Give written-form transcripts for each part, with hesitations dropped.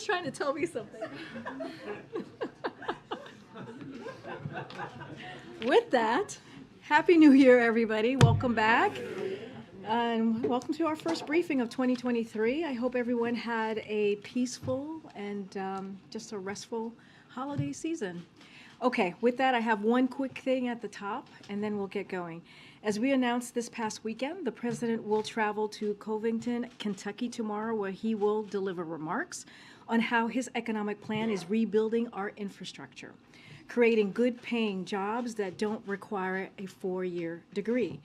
was trying to tell me something. With that, Happy New Year, everybody. Welcome back. And welcome to our first briefing of 2023. I hope everyone had a peaceful and just a restful holiday season. Okay, with that, I have one quick thing at the top, and then we'll get going. As we announced this past weekend, the president will travel to Covington, Kentucky tomorrow, where he will deliver remarks on how his economic plan is rebuilding our infrastructure, creating good-paying jobs that don't require a four-year degree,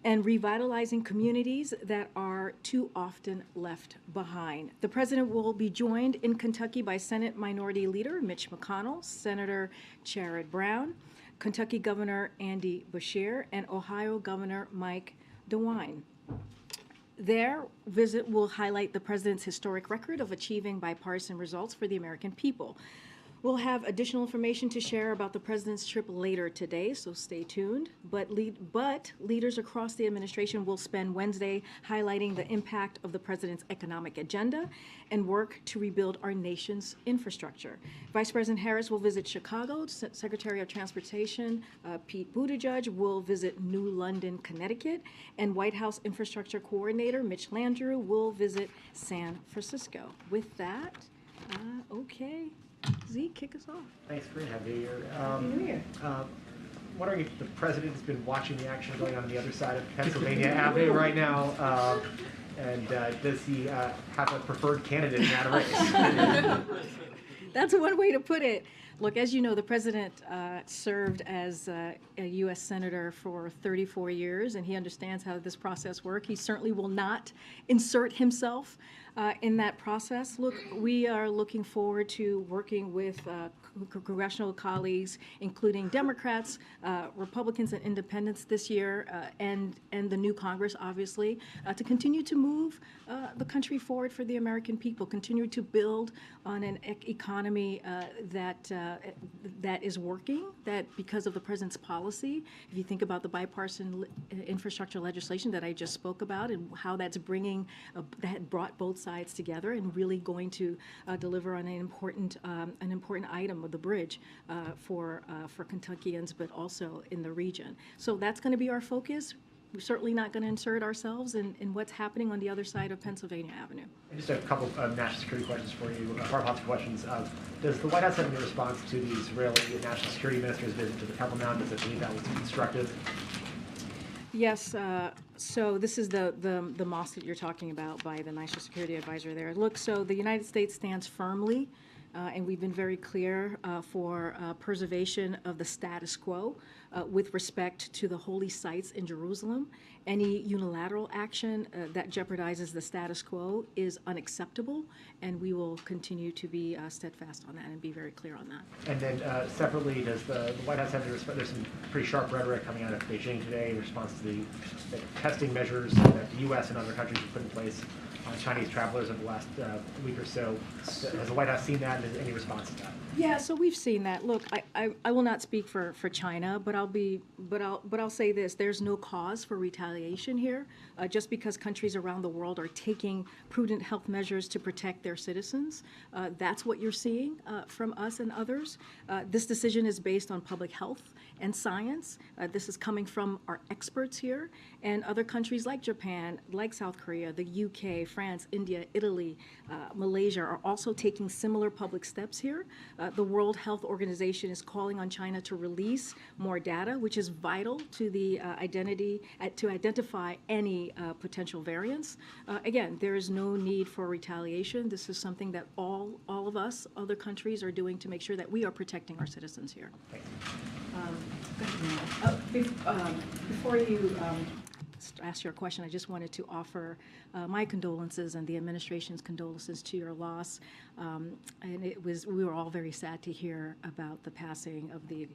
and revitalizing communities that are too often left behind. The president will be joined in Kentucky by Senate Minority Leader Mitch McConnell, Senator Sherrod Brown, Kentucky Governor Andy Beshear, and Ohio Governor Mike DeWine. Their visit will highlight the president's historic record of achieving bipartisan results for the American people. We'll have additional information to share about the president's trip later today, so stay tuned. But leaders across the administration will spend Wednesday highlighting the impact of the president's economic agenda and work to rebuild our nation's infrastructure. Vice President Harris will visit Chicago. Secretary of Transportation Pete Buttigieg will visit New London, Connecticut. And White House Infrastructure Coordinator Mitch Landrieu will visit San Francisco. With that, okay. Z, kick us off. Thanks, Karine. Happy New Year. Happy New Year. Wondering if the president has been watching the action going on the other side of Pennsylvania Avenue right now, and does he have a preferred candidate in that race? That's one way to put it. Look, as you know, the president served as a U.S. Senator for 34 years, and he understands how this process works. He certainly will not insert himself in that process. Look, we are looking forward to working with congressional colleagues, including Democrats, Republicans, and independents this year, and the new Congress, obviously, to continue to move the country forward for the American people, continue to build on an economy that is working, that because of the president's policy, if you think about the bipartisan infrastructure legislation that I just spoke about and how that's that brought both sides together and really going to deliver on an important item of the bridge for Kentuckians, but also in the region. So that's going to be our focus. We're certainly not going to insert ourselves in what's happening on the other side of Pennsylvania Avenue. And just a couple of national security questions for you, foreign policy questions. Does the White House have any response to the Israeli national security minister's visit to the Temple Mount? Does it believe that was constructive? Yes, so this is the mosque that you're talking about by the National Security Advisor there. Look, so the United States stands firmly, and we've been very clear for preservation of the status quo with respect to the holy sites in Jerusalem. Any unilateral action that jeopardizes the status quo is unacceptable, and we will continue to be steadfast on that and be very clear on that. And then separately, does the White House have any response? There's some pretty sharp rhetoric coming out of Beijing today in response to the testing measures that the U.S. and other countries have put in place on Chinese travelers over the last week or so. Has the White House seen that, and any response to that? Yeah, so we've seen that. Look, I will not speak for China, but I'll say this: there's no cause for retaliation here. Just because countries around the world are taking prudent health measures to protect their citizens, that's what you're seeing from us and others. This decision is based on public health and science. This is coming from our experts here, and other countries like Japan, like South Korea, the UK, France, India, Italy, Malaysia are also taking similar public steps here. The World Health Organization is calling on China to release more data, which is vital to the to identify any potential variants. Again, there is no need for retaliation. This is something that all of us, other countries, are doing to make sure that we are protecting our citizens here. Before you ask your question, I just wanted to offer my condolences and the administration's condolences to your loss. And we were all very sad to hear about the passing of the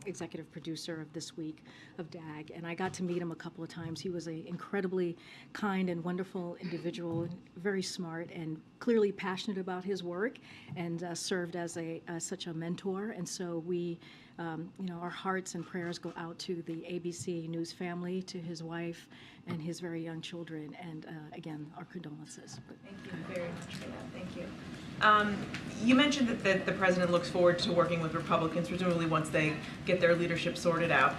executive producer of This Week of DAG. And I got to meet him a couple of times. He was an incredibly kind and wonderful individual, very smart and clearly passionate about his work, and served as such a mentor. And so we our hearts and prayers go out to the ABC News family, to his wife, and his very young children. And again, our condolences. Thank you very much for that. Thank you. You mentioned that the president looks forward to working with Republicans, presumably once they get their leadership sorted out.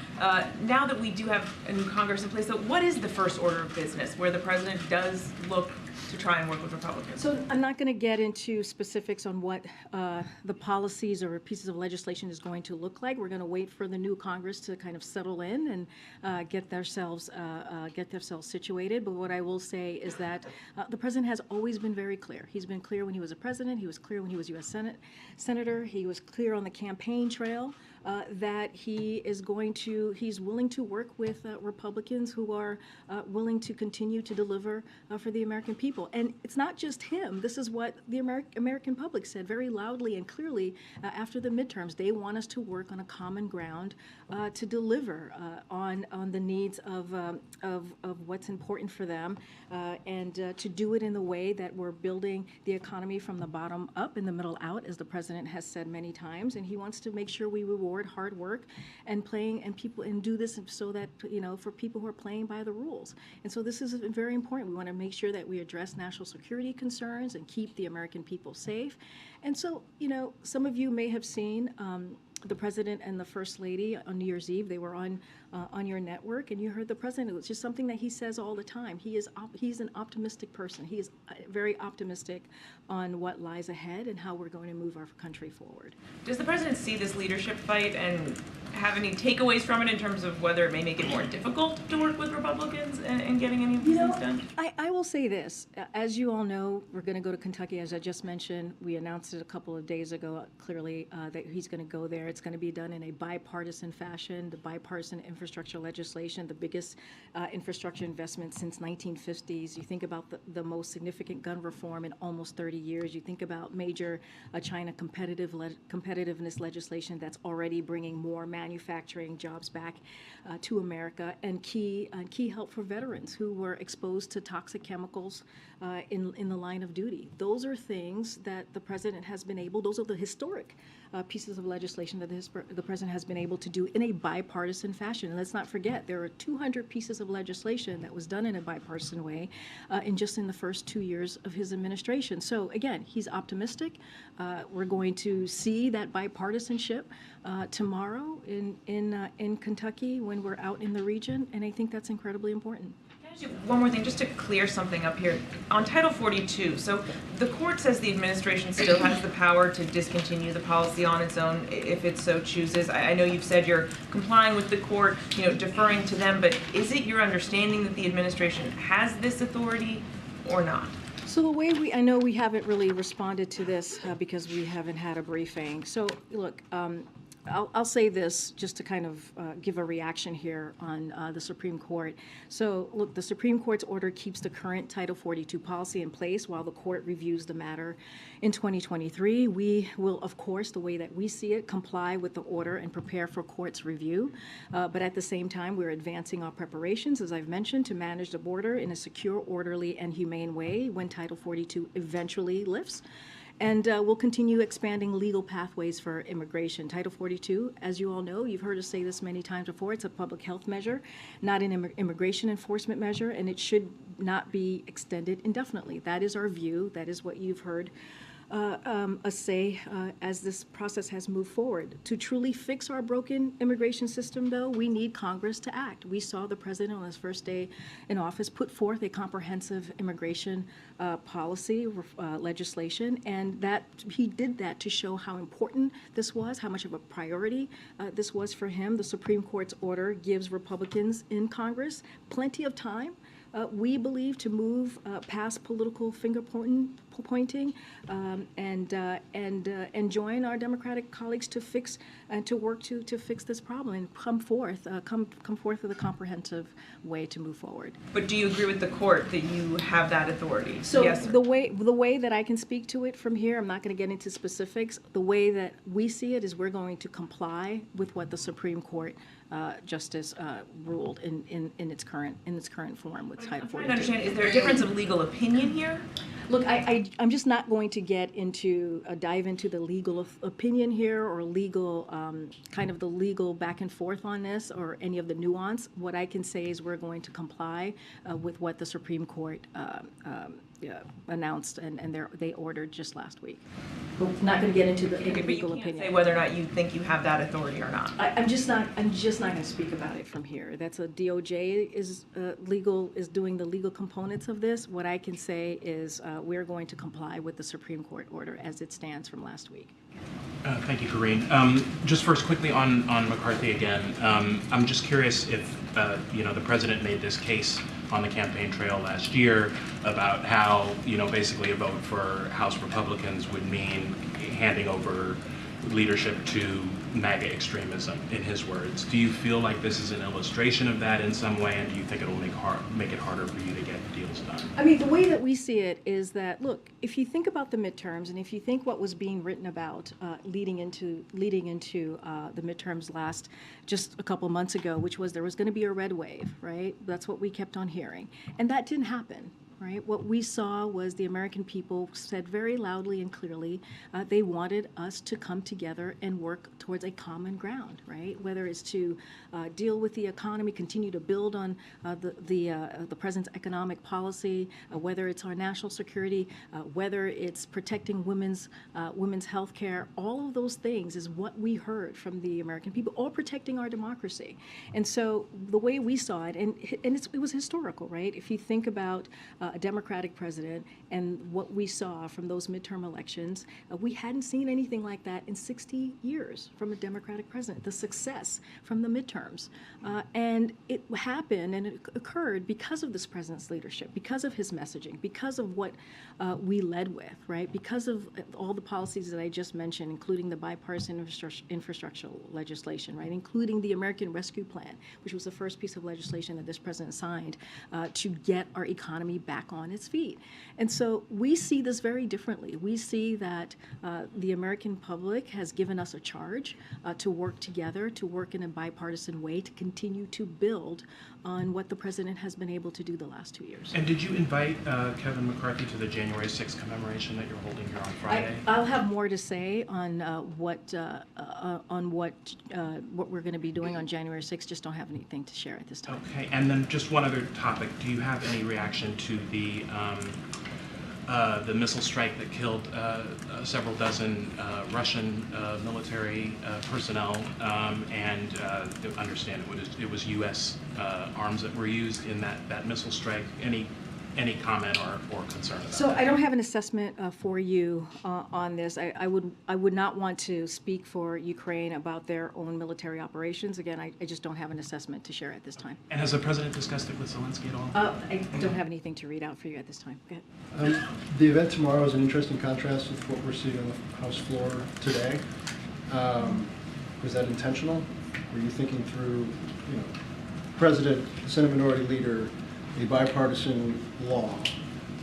Now that we do have a new Congress in place, so what is the first order of business where the president does look to try and work with Republicans? So I'm not going to get into specifics on what the policies or pieces of legislation is going to look like. We're going to wait for the new Congress to kind of settle in and get themselves situated. But what I will say is that the president has always been very clear. He's been clear when he was a president. He was clear when he was U.S. Senator. He was clear on the campaign trail that he's willing to work with Republicans who are willing to continue to deliver for the American people. And it's not just him. This is what the American public said very loudly and clearly after the midterms. They want us to work on a common ground to deliver on the needs of what's important for them and to do it in the way that we're building the economy from the bottom up and the middle out, as the president has said many times. And he wants to make sure we reward hard work and do this so that, for people who are playing by the rules. And so this is very important. We want to make sure that we address national security concerns and keep the American people safe. And so, some of you may have seen the president and the first lady on New Year's Eve. They were on your network, and you heard the president. It was just something that he says all the time. He's an optimistic person. He is very optimistic on what lies ahead and how we're going to move our country forward. Does the president see this leadership fight and have any takeaways from it in terms of whether it may make it more difficult to work with Republicans and getting any of these things done? I will say this. As you all know, we're going to go to Kentucky, as I just mentioned. We announced it a couple of days ago, clearly, that he's going to go there. It's going to be done in a bipartisan fashion. The bipartisan infrastructure legislation, the biggest infrastructure investment since 1950s. You think about the most significant gun reform in almost 30 years. You think about major China competitiveness legislation that's already bringing more manufacturing jobs back to America, and key help for veterans who were exposed to toxic chemicals in the line of duty. Those are things that the president has been able, those are the historic pieces of legislation that the president has been able to do in a bipartisan fashion. And let's not forget, there are 200 pieces of legislation that was done in a bipartisan way in the first 2 years of his administration. So again, he's optimistic. We're going to see that bipartisanship tomorrow in Kentucky when we're out in the region, and I think that's incredibly important. One more thing, just to clear something up here. On Title 42, so the court says the administration still has the power to discontinue the policy on its own if it so chooses. I know you've said you're complying with the court, deferring to them, but is it your understanding that the administration has this authority or not? So the way I know we haven't really responded to this because we haven't had a briefing. So look, I'll say this just to kind of give a reaction here on the Supreme Court. So look, the Supreme Court's order keeps the current Title 42 policy in place while the court reviews the matter in 2023. We will, of course, the way that we see it, comply with the order and prepare for court's review. But at the same time, we're advancing our preparations, as I've mentioned, to manage the border in a secure, orderly, and humane way when Title 42 eventually lifts. And we'll continue expanding legal pathways for immigration. Title 42, as you all know, you've heard us say this many times before, it's a public health measure, not an immigration enforcement measure, and it should not be extended indefinitely. That is our view. That is what you've heard us say as this process has moved forward. To truly fix our broken immigration system, though, we need Congress to act. We saw the president on his first day in office put forth a comprehensive immigration policy legislation, and that he did that to show how important this was, how much of a priority this was for him. The Supreme Court's order gives Republicans in Congress plenty of time, we believe, to move past political finger pointing and join our Democratic colleagues to fix and to work to fix this problem and come forth with a comprehensive way to move forward. But do you agree with the court that you have that authority? So yes, the way that I can speak to it from here, I'm not going to get into specifics. The way that we see it is we're going to comply with what the Supreme Court justice ruled in its current form with Title I'm trying 42. to understand, is there a difference of legal opinion here? Look, I'm just not going to dive into the legal opinion here or legal, kind of the legal back and forth on this or any of the nuance. What I can say is we're going to comply with what the Supreme Court announced and they ordered just last week. But not going to get into the Okay, but you legal can't opinion. say whether or not you think you have that authority or not. I'm just not going to speak about it from here. That's a DOJ is doing the legal components of this. What I can say is we're going to comply with the Supreme Court order as it stands from last week. Thank you, Karine. Just first, quickly on McCarthy again. I'm just curious if the president made this case on the campaign trail last year about how basically a vote for House Republicans would mean handing over leadership to MAGA extremism, in his words. Do you feel like this is an illustration of that in some way, and do you think it'll make it harder for you to get deals done? I mean, the way that we see it is that, look, if you think about the midterms, and if you think what was being written about leading into the midterms just a couple months ago, which was there was going to be a red wave, right? That's what we kept on hearing, and that didn't happen. Right? What we saw was the American people said very loudly and clearly they wanted us to come together and work towards a common ground, right? Whether it's to deal with the economy, continue to build on the president's economic policy, whether it's our national security, whether it's protecting women's health care, all of those things is what we heard from the American people, or protecting our democracy. And so the way we saw it, and it was historical, right? If you think about a Democratic president and what we saw from those midterm elections, we hadn't seen anything like that in 60 years from a Democratic president, the success from the midterms. And it happened and it occurred because of this president's leadership, because of his messaging, because of what we led with, right? Because of all the policies that I just mentioned, including the bipartisan infrastructure legislation, right? Including the American Rescue Plan, which was the first piece of legislation that this president signed to get our economy back on its feet. And so we see this very differently. We see that the American public has given us a charge to work together, to work in a bipartisan way, to continue to build on what the president has been able to do the last 2 years. And did you invite Kevin McCarthy to the January 6th commemoration that you're holding here on Friday? I'll have more to say on what we're going to be doing on January 6th. Just don't have anything to share at this time. Okay, and then just one other topic. Do you have any reaction to the missile strike that killed several dozen Russian military personnel, and understand it was U.S. arms that were used in that missile strike? Any comment or concern about So that? I don't have an assessment for you on this. I would not want to speak for Ukraine about their own military operations. Again, I just don't have an assessment to share at this time. And has the president discussed it with Zelensky at all? I don't have anything to read out for you at this time. Go ahead. The event tomorrow is an interesting contrast with what we're seeing on the House floor today. Was that intentional? Were you thinking through, President, Senate Minority Leader, a bipartisan law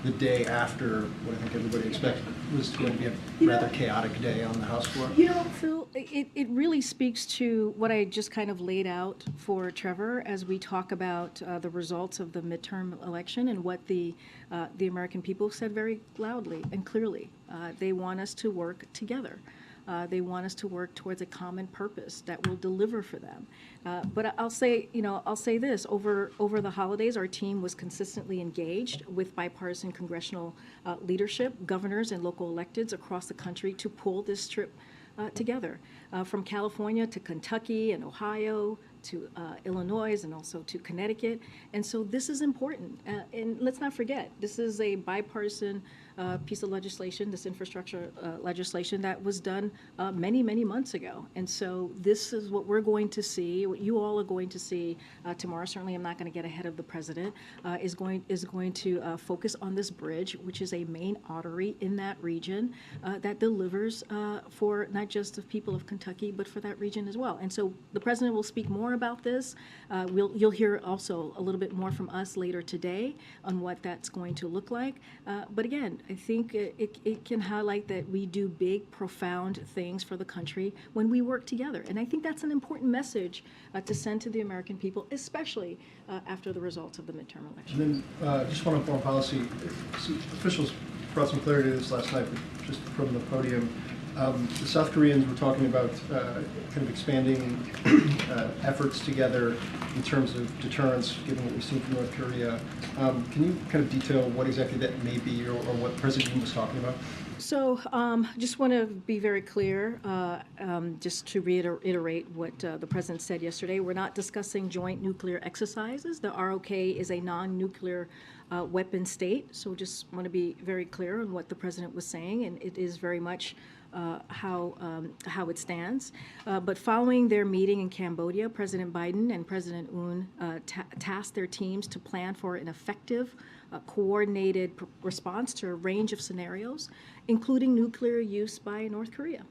the day after what I think everybody expected was going to be a rather chaotic day on the House floor? Phil, it really speaks to what I just kind of laid out for Trevor as we talk about the results of the midterm election and what the American people said very loudly and clearly. They want us to work together. They want us to work towards a common purpose that will deliver for them. But I'll say this: over the holidays, our team was consistently engaged with bipartisan congressional leadership, governors, and local electeds across the country to pull this trip together, from California to Kentucky and Ohio to Illinois and also to Connecticut. And so this is important. And let's not forget, this is a bipartisan piece of legislation, this infrastructure legislation that was done many, many months ago. And so this is what we're going to see, what you all are going to see tomorrow. Certainly I'm not going to get ahead of the president, is going to focus on this bridge, which is a main artery in that region that delivers for not just the people of Kentucky, but for that region as well. And so the president will speak more about this. You'll hear also a little bit more from us later today on what that's going to look like. But again, I think it can highlight that we do big, profound things for the country when we work together. And I think that's an important message to send to the American people, especially after the results of the midterm election. And then just one on foreign policy. Some officials brought some clarity to this last night, but just from the podium. The South Koreans were talking about kind of expanding efforts together in terms of deterrence, given what we've seen from North Korea. Can you kind of detail what exactly that may be, or what President Yoon was talking about? So just want to be very clear, just to reiterate what the President said yesterday. We're not discussing joint nuclear exercises. The ROK is a non-nuclear weapon state, so just want to be very clear on what the President was saying, and it is very much how it stands. But following their meeting in Cambodia, President Biden and President Yoon tasked their teams to plan for an effective, coordinated response to a range of scenarios, including nuclear use by North Korea.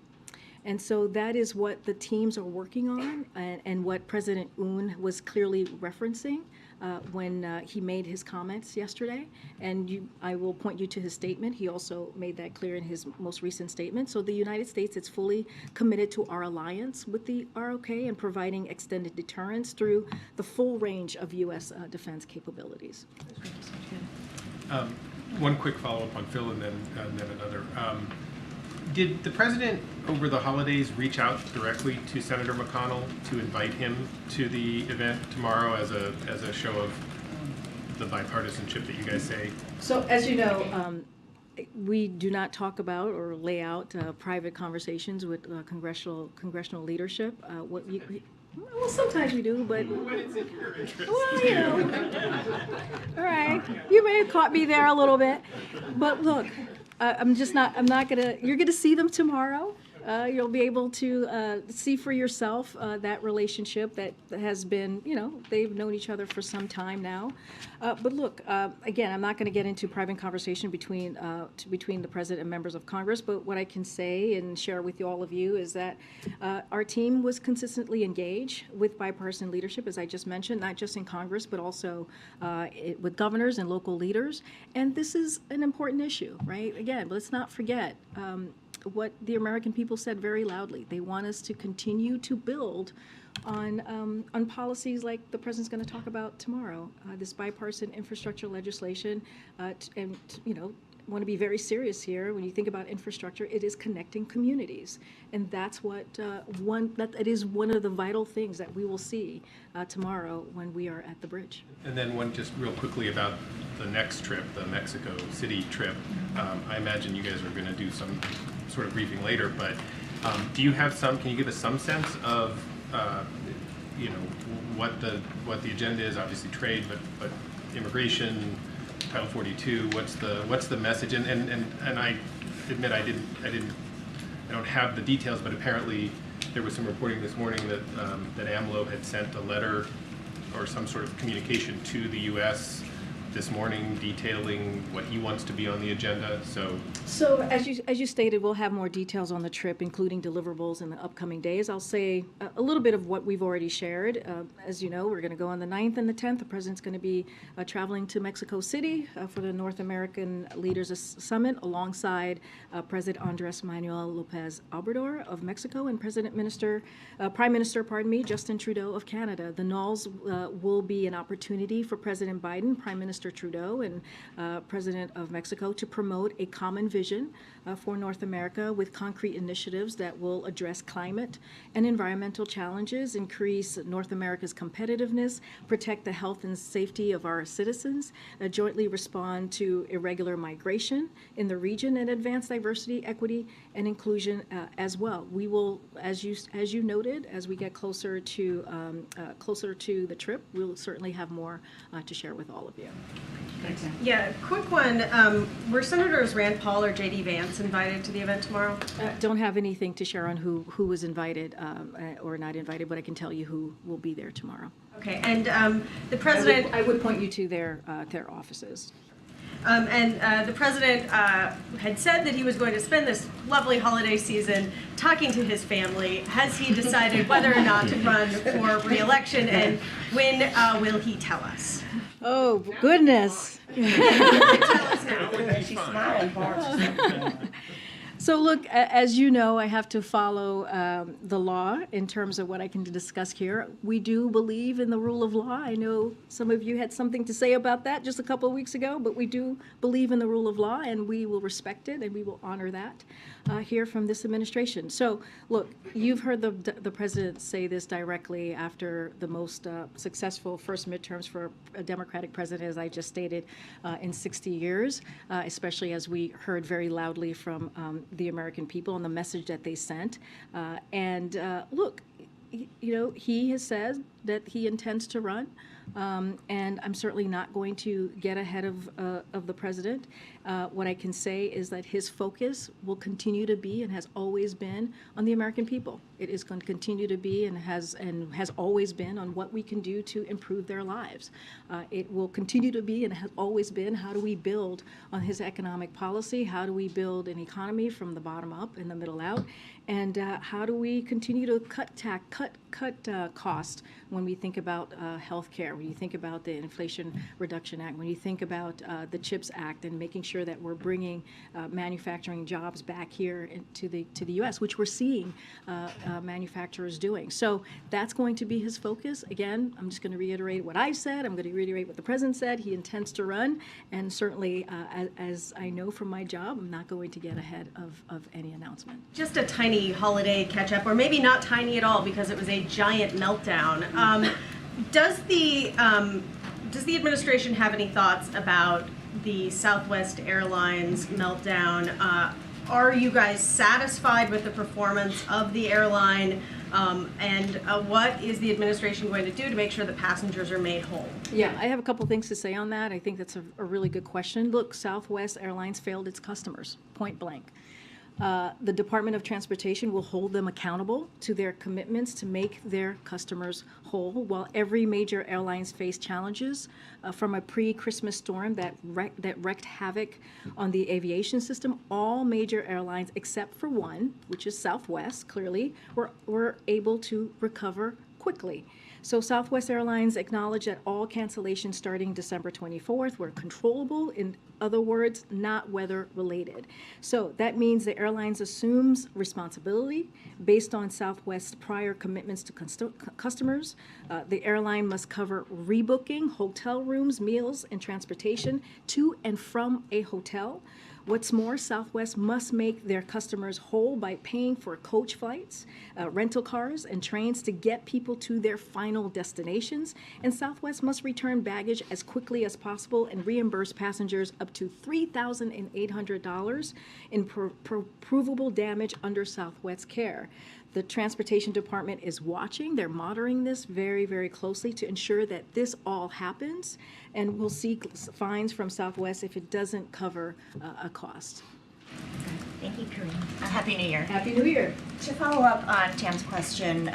And so that is what the teams are working on, and what President Yoon was clearly referencing when he made his comments yesterday. And I will point you to his statement. He also made that clear in his most recent statement. So the United States is fully committed to our alliance with the ROK and providing extended deterrence through the full range of U.S. defense capabilities. One quick follow-up on Phil, and then another. Did the president over the holidays reach out directly to Senator McConnell to invite him to the event tomorrow as a show of the bipartisanship that you guys say? So as you know, we do not talk about or lay out private conversations with congressional leadership. Well, sometimes we do, but well, you know. All right, you may have caught me there a little bit, but look. I'm not gonna, you're gonna see them tomorrow. You'll be able to see for yourself that relationship that has been, they've known each other for some time now. But look, again, I'm not going to get into private conversation between the president and members of Congress, but what I can say and share with all of you is that our team was consistently engaged with bipartisan leadership, as I just mentioned, not just in Congress, but also with governors and local leaders. And this is an important issue, right? Again, let's not forget what the American people said very loudly. They want us to continue to build on policies like the president's going to talk about tomorrow, this bipartisan infrastructure legislation, and want to be very serious here. When you think about infrastructure, it is connecting communities, and that's what it is one of the vital things that we will see tomorrow when we are at the bridge. And then one just real quickly about the next trip, the Mexico City trip. I imagine you guys are going to do some sort of briefing later, but do you have can you give us some sense of what the agenda is? Obviously trade, but immigration, Title 42. What's the message? And I admit I don't have the details, but apparently there was some reporting this morning that AMLO had sent a letter or some sort of communication to the U.S. this morning detailing what he wants to be on the agenda. So as you stated, we'll have more details on the trip, including deliverables in the upcoming days. I'll say a little bit of what we've already shared. As you know, we're going to go on the 9th and the 10th. The president's going to be traveling to Mexico City for the North American Leaders Summit alongside President Andres Manuel Lopez Obrador of Mexico and Prime Minister, Justin Trudeau of Canada. The Knolls will be an opportunity for President Biden, Prime Minister Trudeau, and President of Mexico to promote a common vision for North America with concrete initiatives that will address climate and environmental challenges, increase North America's competitiveness, protect the health and safety of our citizens, jointly respond to irregular migration in the region, and advance diversity, equity, and inclusion as well. We will, as you noted, as we get closer to the trip, we'll certainly have more to share with all of you. Yeah, quick one. Were Senators Rand Paul or J.D. Vance invited to the event tomorrow? Don't have anything to share on who was invited or not invited, but I can tell you who will be there tomorrow. Okay, and the president... I would point you to their offices. The president had said that he was going to spend this lovely holiday season talking to his family. Has he decided whether or not to run for re-election, and when will he tell us? Oh, goodness. Tell us now. She's smiling for us. So look, as you know, I have to follow the law in terms of what I can discuss here. We do believe in the rule of law. I know some of you had something to say about that just a couple of weeks ago, but we do believe in the rule of law, and we will respect it, and we will honor that here from this administration. So look, you've heard the president say this directly after the most successful first midterms for a Democratic president, as I just stated, in 60 years, especially as we heard very loudly from the American people and the message that they sent. Look, you know, he has said that he intends to run, and I'm certainly not going to get ahead of the president. What I can say is that his focus will continue to be and has always been on the American people. It is going to continue to be and has always been on what we can do to improve their lives. It will continue to be and has always been, how do we build on his economic policy? How do we build an economy from the bottom up and the middle out? And how do we continue to cut cost when we think about health care, when you think about the Inflation Reduction Act, when you think about the CHIPS Act, and making sure that we're bringing manufacturing jobs back here to the U.S., which we're seeing manufacturers doing. So that's going to be his focus. Again, I'm just going to reiterate what I said. I'm going to reiterate what the president said. He intends to run, and certainly, as I know from my job, I'm not going to get ahead of any announcement. Just a tiny holiday catch-up, or maybe not tiny at all because it was a giant meltdown. Does the administration have any thoughts about the Southwest Airlines meltdown? Are you guys satisfied with the performance of the airline? What is the administration going to do to make sure that passengers are made whole? Yeah, I have a couple things to say on that. I think that's a really good question. Look, Southwest Airlines failed its customers, point blank. The Department of Transportation will hold them accountable to their commitments to make their customers whole. While every major airlines face challenges from a pre-Christmas storm that wreaked havoc on the aviation system, all major airlines except for one, which is Southwest, clearly, were able to recover quickly. So Southwest Airlines acknowledged that all cancellations starting December 24th were controllable, in other words, not weather-related. So that means the airlines assumes responsibility based on Southwest's prior commitments to customers. The airline must cover rebooking, hotel rooms, meals, and transportation to and from a hotel. What's more, Southwest must make their customers whole by paying for coach flights, rental cars, and trains to get people to their final destinations. And Southwest must return baggage as quickly as possible and reimburse passengers up to $3,800 in provable damage under Southwest's care. The Transportation Department is watching. They're monitoring this very, very closely to ensure that this all happens, and we'll seek fines from Southwest if it doesn't cover a cost. Thank you, Karine. Happy New Year. Happy New Year. To follow up on Tam's question,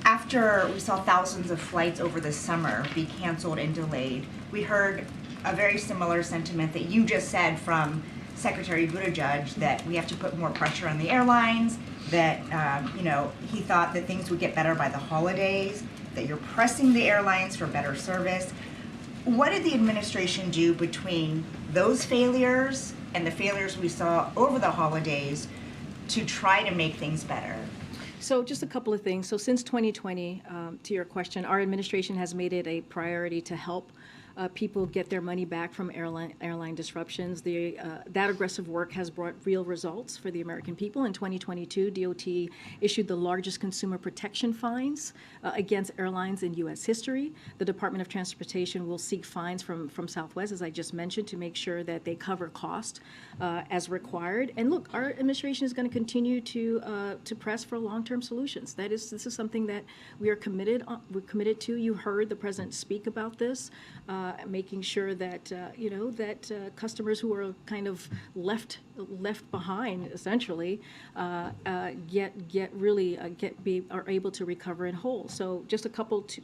after we saw thousands of flights over the summer be canceled and delayed, we heard a very similar sentiment that you just said from Secretary Buttigieg, that we have to put more pressure on the airlines, that he thought that things would get better by the holidays, that you're pressing the airlines for better service. What did the administration do between those failures and the failures we saw over the holidays to try to make things better? So just a couple of things. So since 2020, to your question, our administration has made it a priority to help people get their money back from airline disruptions. That aggressive work has brought real results for the American people. In 2022, DOT issued the largest consumer protection fines against airlines in U.S. history. The Department of Transportation will seek fines from Southwest, as I just mentioned, to make sure that they cover cost as required. And look, our administration is going to continue to press for long-term solutions. This is something that we are committed to. You heard the president speak about this making sure that, customers who are kind of left behind, essentially, are able to recover in whole. So just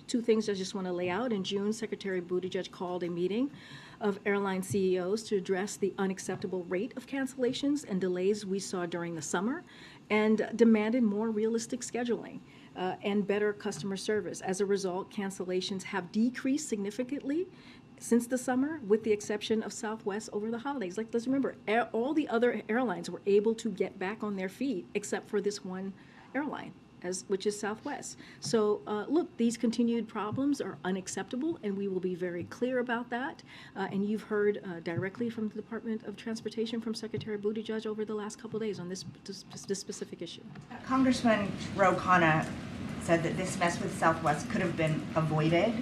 two things I just want to lay out. In June, Secretary Buttigieg called a meeting of airline CEOs to address the unacceptable rate of cancellations and delays we saw during the summer, and demanded more realistic scheduling and better customer service. As a result, cancellations have decreased significantly since the summer, with the exception of Southwest over the holidays. Let's remember, all the other airlines were able to get back on their feet except for this one airline, which is Southwest. So look, these continued problems are unacceptable, and we will be very clear about that. And you've heard directly from the Department of Transportation, from Secretary Buttigieg over the last couple of days on this specific issue. Congressman Ro Khanna said that this mess with Southwest could have been avoided.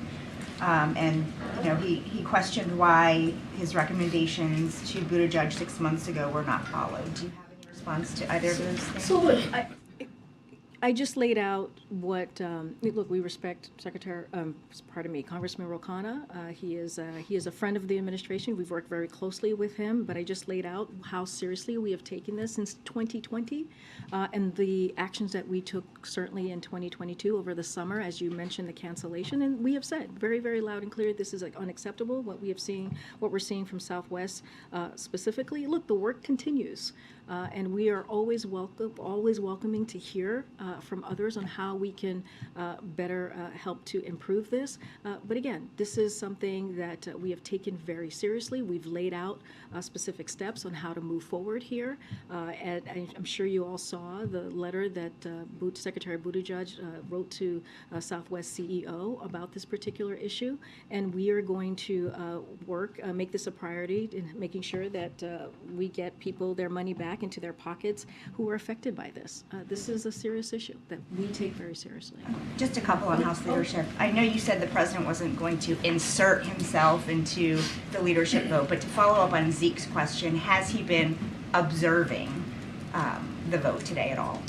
And he questioned why his recommendations to Buttigieg 6 months ago were not followed. Do you have any response to either of those things? So look, I just laid out what, look, we respect Congressman Ro Khanna. He is a friend of the administration. We've worked very closely with him, but I just laid out how seriously we have taken this since 2020, and the actions that we took certainly in 2022 over the summer, as you mentioned, the cancellation. And we have said very, very loud and clear, this is unacceptable, what we're seeing from Southwest specifically. Look, the work continues. And we are always welcoming to hear from others on how we can better help to improve this. But again, this is something that we have taken very seriously. We've laid out specific steps on how to move forward here. And I'm sure you all saw the letter that Secretary Buttigieg wrote to Southwest CEO about this particular issue. And we are going to make this a priority in making sure that we get people their money back into their pockets who are affected by this. This is a serious issue that we take very seriously. Just a couple on House leadership. I know you said the president wasn't going to insert himself into the leadership vote, but to follow up on Zeke's question, has he been observing the vote today at all?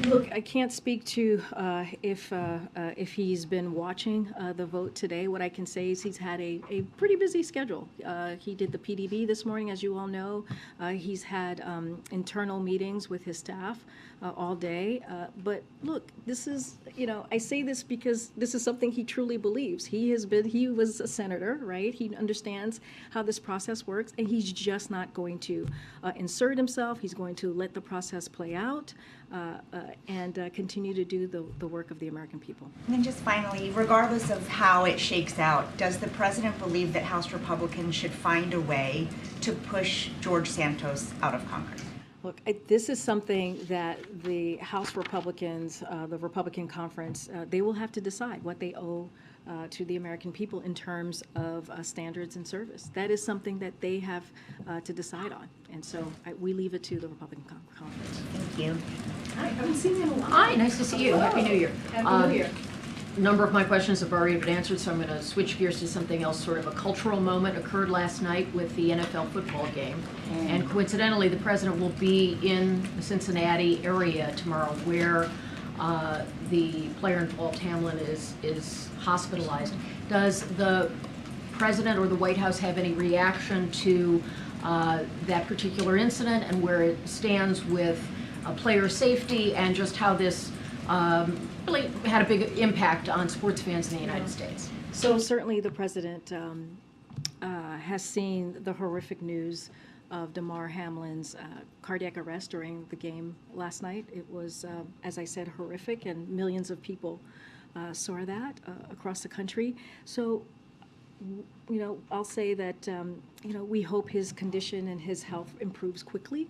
Look, I can't speak to if he's been watching the vote today. What I can say is he's had a pretty busy schedule. He did the PDB this morning, as you all know. He's had internal meetings with his staff all day. But look, this is, I say this because this is something he truly believes. He was a senator, right? He understands how this process works, and he's just not going to insert himself. He's going to let the process play out and continue to do the work of the American people. And then just finally, regardless of how it shakes out, does the president believe that House Republicans should find a way to push George Santos out of Congress? Look, this is something that the House Republicans, the Republican conference, they will have to decide what they owe to the American people in terms of standards and service. That is something that they have to decide on. And so we leave it to the Republican conference. Thank you. Hi, I haven't seen you in a while. Hi, nice to see you. Happy New Year. Happy New Year. A number of my questions have already been answered, so I'm going to switch gears to something else. Sort of a cultural moment occurred last night with the NFL football game. And coincidentally, the president will be in the Cincinnati area tomorrow, where the player involved, Hamlin, is hospitalized. Does the president or the White House have any reaction to that particular incident and where it stands with player safety and just how this really had a big impact on sports fans in the United States? So certainly the president has seen the horrific news of Damar Hamlin's cardiac arrest during the game last night. It was, as I said, horrific, and millions of people saw that across the country. So, I'll say that, we hope his condition and his health improves quickly.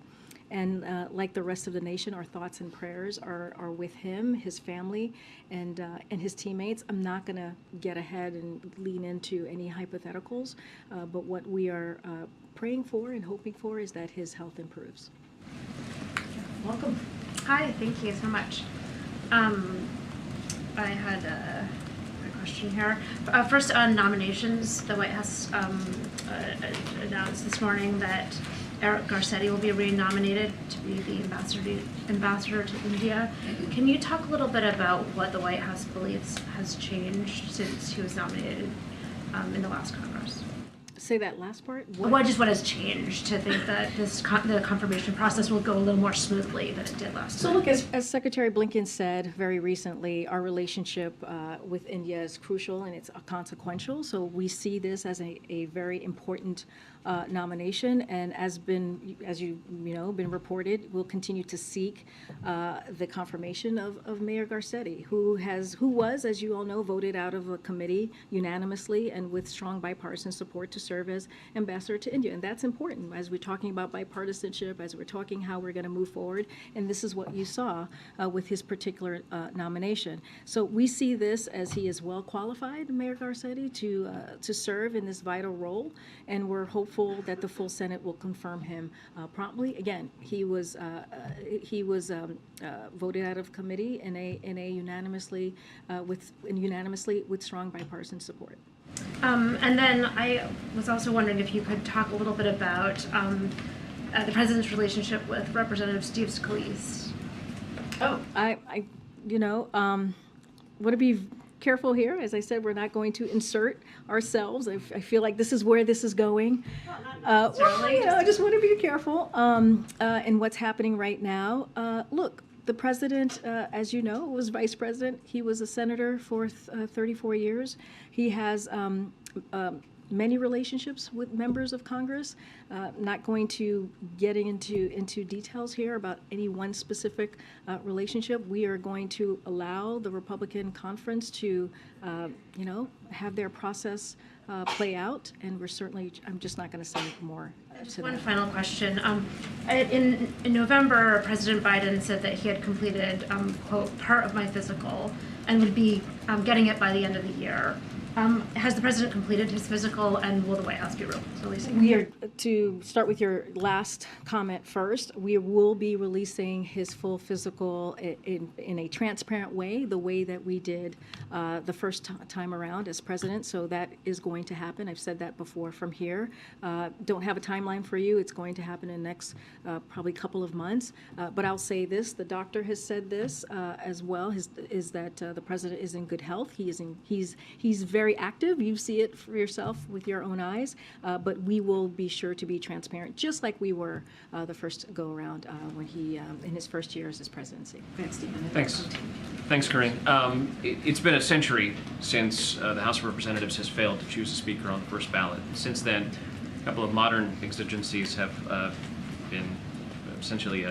And like the rest of the nation, our thoughts and prayers are with him, his family, and his teammates. I'm not going to get ahead and lean into any hypotheticals, but what we are praying for and hoping for is that his health improves. Welcome. Hi, thank you so much. I had a question here. First, on nominations, the White House announced this morning that Eric Garcetti will be re-nominated to be the ambassador to India. Can you talk a little bit about what the White House believes has changed since he was nominated in the last Congress? Say that last part? What has changed to think that the confirmation process will go a little more smoothly than it did last So time? look, as Secretary Blinken said very recently, our relationship with India is crucial and it's consequential. So we see this as a very important nomination, and as you know, been reported, we'll continue to seek the confirmation of Mayor Garcetti, who was, as you all know, voted out of a committee unanimously and with strong bipartisan support to serve as ambassador to India. And that's important as we're talking about bipartisanship, as we're talking how we're going to move forward. And this is what you saw with his particular nomination. So we see this as he is well qualified, Mayor Garcetti, to serve in this vital role, and we're hopeful that the full Senate will confirm him promptly. Again, he was voted out of committee in a unanimously with strong bipartisan support. And then I was also wondering if you could talk a little bit about the president's relationship with Representative Steve Scalise. Oh, I want to be careful here. As I said, we're not going to insert ourselves. I feel like this is where this is going. I just want to be careful in what's happening right now. Look, the president, as you know, was vice president. He was a senator for 34 years. He has many relationships with members of Congress. Not going to getting into details here about any one specific relationship. We are going to allow the Republican conference to, have their process play out, and I'm just not going to say more. Just one final question. In November, President Biden said that he had completed, quote, part of my physical and would be getting it by the end of the year. Has the president completed his physical, and will the White House be releasing? We are, to start with your last comment first, we will be releasing his full physical in a transparent way, the way that we did the first time around as president. So that is going to happen. I've said that before from here. Don't have a timeline for you. It's going to happen in the next probably couple of months. But I'll say this: the doctor has said this as well. Is that the president is in good health. He's very active. You see it for yourself with your own eyes, but we will be sure to be transparent, just like we were the first go around when he in his first year as his presidency. Go ahead, Stephen. Thanks, Karine. It's been a century since the House of Representatives has failed to choose a speaker on the first ballot. Since then, a couple of modern exigencies have been essentially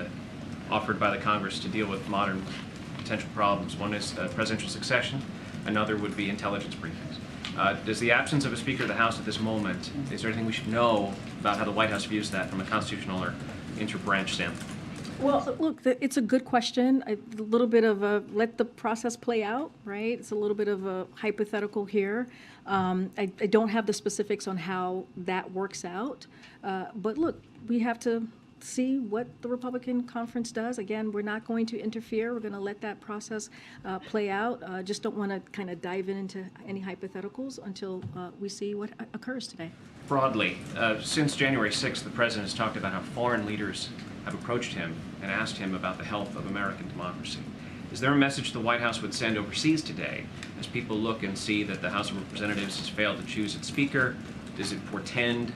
offered by the Congress to deal with modern potential problems. One is presidential succession. Another would be intelligence briefings. Does the absence of a Speaker of the House at this moment, is there anything we should know about how the White House views that from a constitutional or inter-branch standpoint? Well, look, it's a good question. A little bit of a let the process play out, right? It's a little bit of a hypothetical here. I don't have the specifics on how that works out. But look, we have to see what the Republican conference does. Again, we're not going to interfere. We're going to let that process play out. Just don't want to kind of dive into any hypotheticals until we see what occurs today. Broadly, since January 6th, the President has talked about how foreign leaders have approached him and asked him about the health of American democracy. Is there a message the White House would send overseas today as people look and see that the House of Representatives has failed to choose its Speaker? Does it portend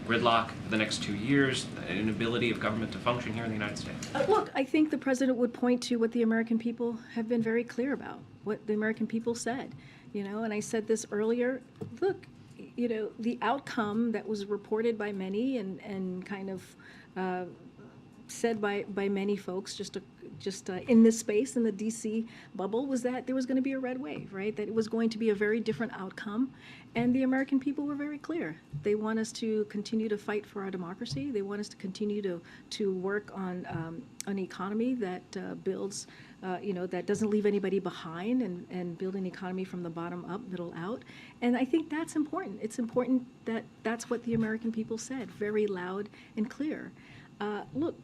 gridlock for the next 2 years, an inability of government to function here in the United States? Look, I think the president would point to what the American people have been very clear about, what the American people said, and I said this earlier. Look, the outcome that was reported by many and kind of said by many folks just in this space, in the D.C. bubble, was that there was going to be a red wave, right? That it was going to be a very different outcome. And the American people were very clear. They want us to continue to fight for our democracy. They want us to continue to work on an economy that builds, that doesn't leave anybody behind and build an economy from the bottom up, middle out. And I think that's important. It's important that that's what the American people said, very loud and clear. Look,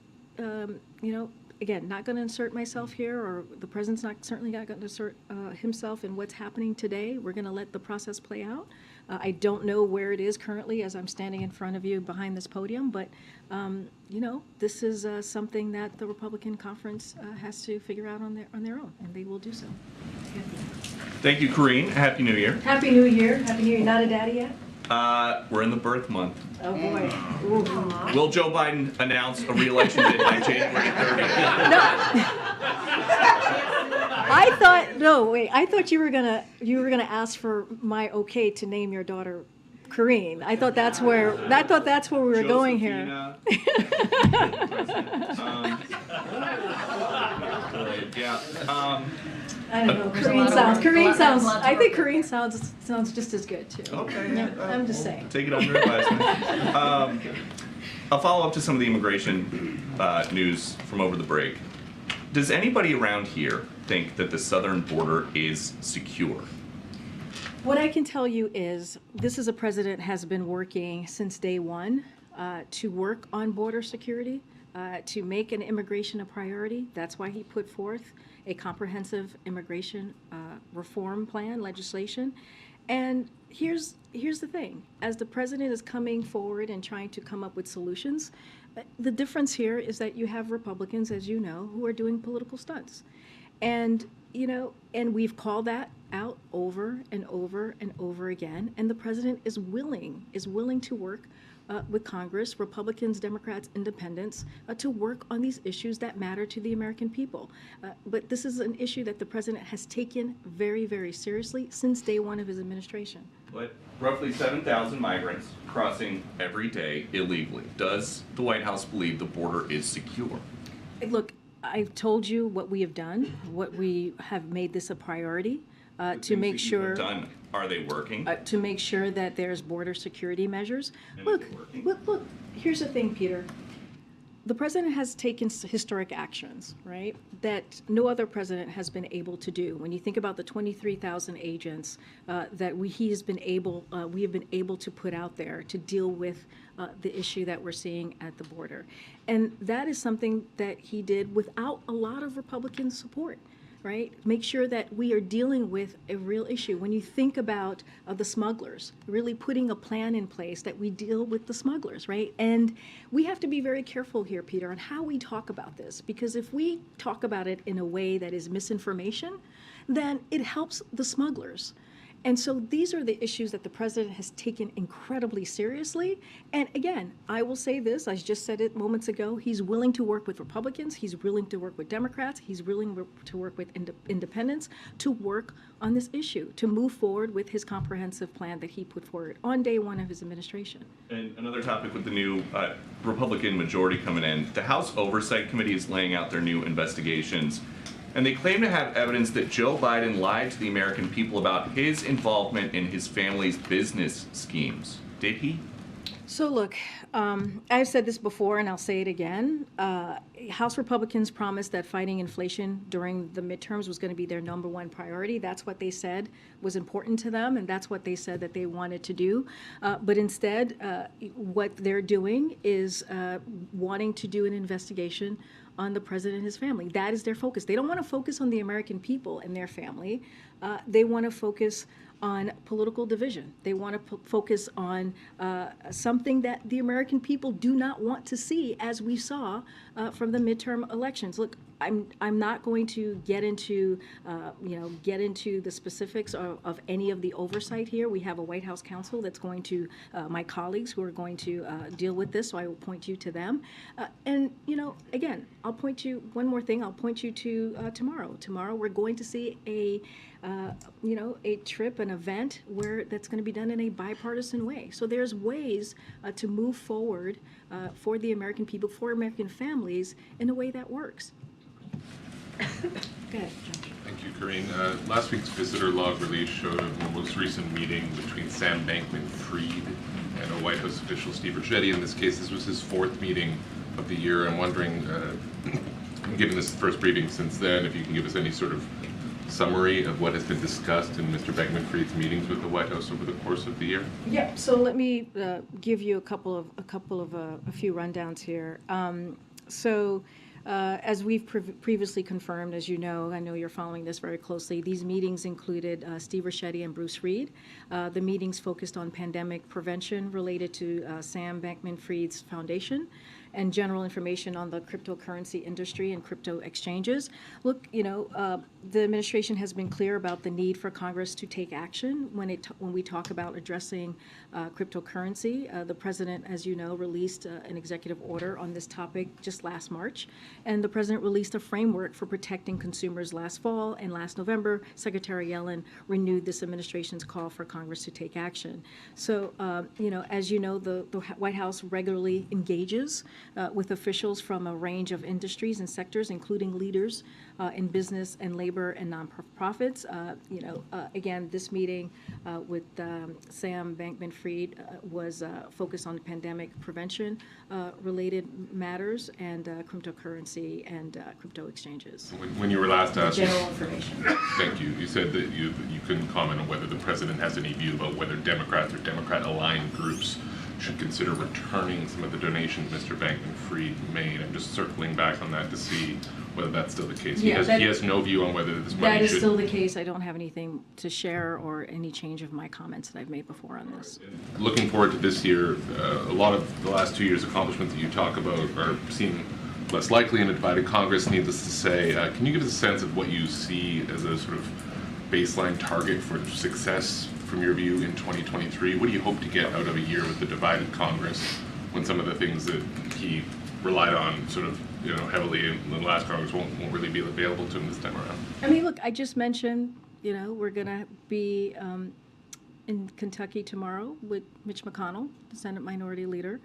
again, not going to insert myself here, or the president's certainly not going to insert himself in what's happening today. We're going to let the process play out. I don't know where it is currently as I'm standing in front of you behind this podium, but this is something that the Republican conference has to figure out on their own, and they will do so. Thank you, Karine. Happy New Year. Happy New Year. Happy New Year. Not a daddy yet? We're in the birth month. Oh, boy. Ooh. Will Joe Biden announce a re-election bid by January 30th? I thought you were gonna ask for my okay to name your daughter Karine. I thought that's where we were going here. I don't know. I think Karine sounds just as good too. Okay. Yeah, I'm just saying. Take it under advisement. I'll follow up to some of the immigration news from over the break. Does anybody around here think that the southern border is secure? What I can tell you is this is a president has been working since day one to work on border security, to make an immigration a priority. That's why he put forth a comprehensive immigration reform plan legislation. And here's the thing. As the president is coming forward and trying to come up with solutions, the difference here is that you have Republicans, as you know, who are doing political stunts. And, and we've called that out over and over and over again. And the president is willing to work with Congress, Republicans, Democrats, Independents, to work on these issues that matter to the American people. But this is an issue that the president has taken very, very seriously since day one of his administration. But roughly 7,000 migrants crossing every day illegally. Does the White House believe the border is secure? Look, I've told you what we have done, what we have made this a priority to make sure. Are they working? To make sure that there's border security measures. Look, here's the thing, Peter. The president has taken historic actions, right, that no other president has been able to do. When you think about the 23,000 agents that we have been able to put out there to deal with the issue that we're seeing at the border. And that is something that he did without a lot of Republican support. Right? Make sure that we are dealing with a real issue. When you think about the smugglers, really putting a plan in place that we deal with the smugglers, right? And we have to be very careful here, Peter, on how we talk about this, because if we talk about it in a way that is misinformation, then it helps the smugglers. And so these are the issues that the president has taken incredibly seriously. And again, I will say this, I just said it moments ago, he's willing to work with Republicans, he's willing to work with Democrats, he's willing to work with independents to work on this issue, to move forward with his comprehensive plan that he put forward on day one of his administration. And another topic with the new Republican majority coming in, the House Oversight Committee is laying out their new investigations. And they claim to have evidence that Joe Biden lied to the American people about his involvement in his family's business schemes. Did he? So look, I've said this before and I'll say it again. House Republicans promised that fighting inflation during the midterms was going to be their number one priority. That's what they said was important to them, and that's what they said that they wanted to do. But instead, what they're doing is wanting to do an investigation on the president and his family. That is their focus. They don't want to focus on the American people and their family. They want to focus on political division. They want to focus on something that the American people do not want to see, as we saw from the midterm elections. Look, I'm not going to get into the specifics of any of the oversight here. We have a White House counsel that's going to my colleagues who are going to deal with this. So I will point you to them. And again, I'll point you one more thing. I'll point you to tomorrow. Tomorrow we're going to see a trip, an event where that's going to be done in a bipartisan way. So there's ways to move forward for the American people, for American families, in a way that works. Go ahead, John. Thank you, Karine. Last week's visitor log release showed a most recent meeting between Sam Bankman-Fried and a White House official, Steve Ricchetti. In this case, this was his fourth meeting of the year. I'm wondering, given this first briefing since then, if you can give us any sort of summary of what has been discussed in Mr. Bankman-Fried's meetings with the White House over the course of the year? Yeah. So let me give you a few rundowns here. As we've previously confirmed, as you know, I know you're following this very closely, these meetings included Steve Ricchetti and Bruce Reed. The meetings focused on pandemic prevention related to Sam Bankman-Fried's foundation. and general information on the cryptocurrency industry and crypto exchanges. Look, the administration has been clear about the need for Congress to take action when we talk about addressing cryptocurrency. The president, as you know, released an executive order on this topic just last March, and the president released a framework for protecting consumers last fall, and last November, Secretary Yellen renewed this administration's call for Congress to take action. So, as you know, the White House regularly engages with officials from a range of industries and sectors, including leaders in business and labor and nonprofits. Again, this meeting with Sam Bankman-Fried was focused on pandemic prevention related matters and cryptocurrency and crypto exchanges. When you were last asked, General information. thank you. You said that you couldn't comment on whether the president has any view about whether Democrats or Democrat-aligned groups should consider returning some of the donations Mr. Bankman-Fried made. I'm just circling back on that to see whether that's still the case. He has no view on whether this money That is should... still the case. I don't have anything to share or any change of my comments that I've made before on this. Looking forward to this year, a lot of the last 2 years' accomplishments that you talk about are seen less likely in a divided Congress, needless to say. Can you give us a sense of what you see as a sort of baseline target for success from your view in 2023? What do you hope to get out of a year with the divided Congress when some of the things that he relied on sort of heavily in the last Congress won't really be available to him this time around? I mean, look, I just mentioned, we're going to be in Kentucky tomorrow with Mitch McConnell, the Senate Minority Leader.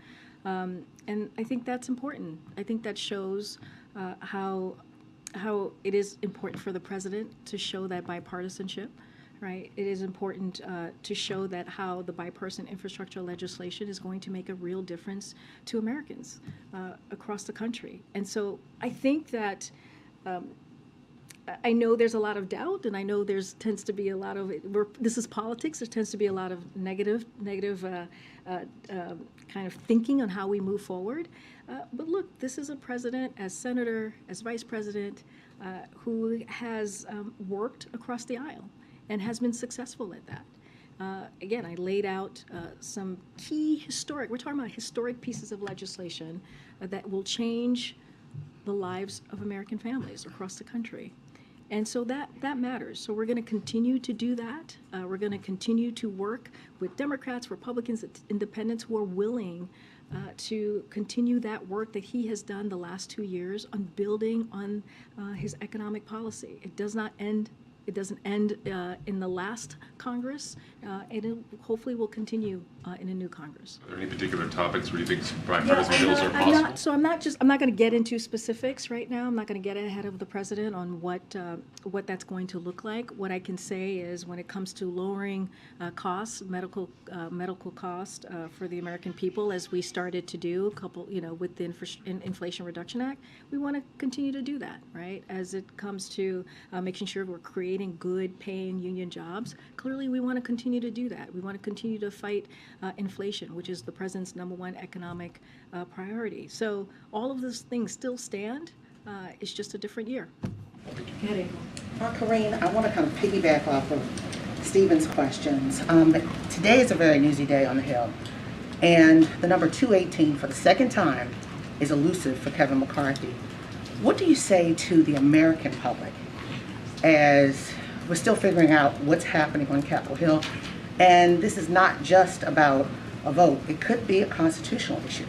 And I think that's important. I think that shows how it is important for the president to show that bipartisanship, right? It is important to show that how the bipartisan infrastructure legislation is going to make a real difference to Americans across the country. And so I think that I know there's a lot of doubt, and I know tends to be a lot of this is politics. There tends to be a lot of negative kind of thinking on how we move forward. But look, this is a president, as senator, as vice president, who has worked across the aisle and has been successful at that. Again, I laid out some key we're talking about historic pieces of legislation that will change the lives of American families across the country. And so that matters. So we're going to continue to do that. We're going to continue to work with Democrats, Republicans, independents who are willing to continue that work that he has done the last 2 years on building on his economic policy. It does not end. It doesn't end in the last Congress. It hopefully will continue in a new Congress. Are there any particular topics where you think bipartisan bills are possible? I'm not going to get into specifics right now. I'm not going to get ahead of the president on what that's going to look like. What I can say is when it comes to lowering costs, medical cost for the American people, as we started to do with the Inflation Reduction Act, we want to continue to do that, right? As it comes to making sure we're creating good paying union jobs, clearly we want to continue to do that. We want to continue to fight inflation, which is the president's #1 economic priority. So all of those things still stand. It's just a different year. Go ahead, April. Karine, I want to kind of piggyback off of Stephen's questions. Today is a very newsy day on the Hill, and the number 218 for the second time is elusive for Kevin McCarthy. What do you say to the American public as we're still figuring out what's happening on Capitol Hill? And this is not just about a vote. It could be a constitutional issue.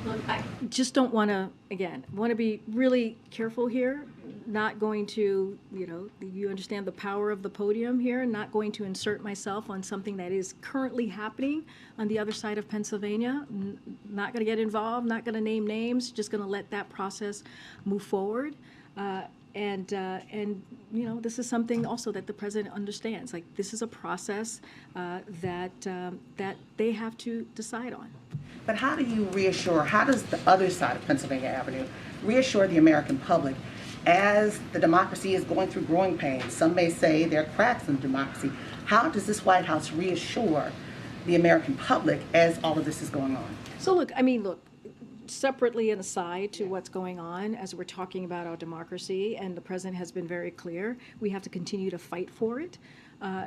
Look, I just don't want to be really careful here. Not going to, you understand the power of the podium here, not going to insert myself on something that is currently happening on the other side of Pennsylvania. Not going to get involved, not going to name names, just going to let that process move forward. And this is something also that the president understands. Like, this is a process that they have to decide on. But how does the other side of Pennsylvania Avenue reassure the American public as the democracy is going through growing pains? Some may say there are cracks in democracy. How does this White House reassure the American public as all of this is going on? So look, separately and aside to what's going on as we're talking about our democracy, and the president has been very clear, we have to continue to fight for it.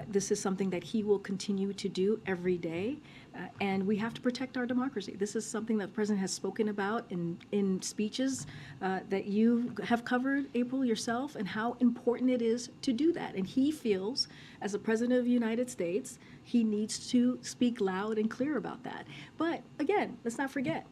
This is something that he will continue to do every day, and we have to protect our democracy. This is something that the president has spoken about in speeches that you have covered, April, yourself, and how important it is to do that. And he feels, as the president of the United States, he needs to speak loud and clear about that. But again, let's not forget,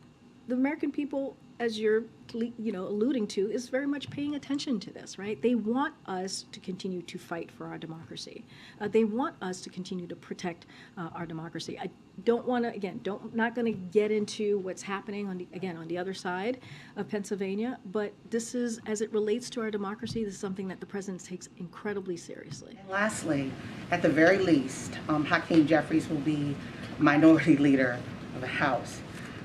the American people, as you're alluding to, is very much paying attention to this, right? They want us to continue to fight for our democracy. They want us to continue to protect our democracy. I don't want to, not going to get into what's happening on the other side of Pennsylvania, but this is, as it relates to our democracy, this is something that the president takes incredibly seriously. And lastly, at the very least, Hakeem Jeffries will be minority leader of the House.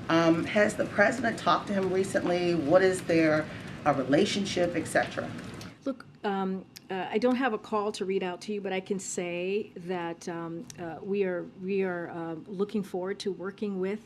Has the president talked to him recently? What is their relationship, etc.? Look, I don't have a call to read out to you, but I can say that we are looking forward to working with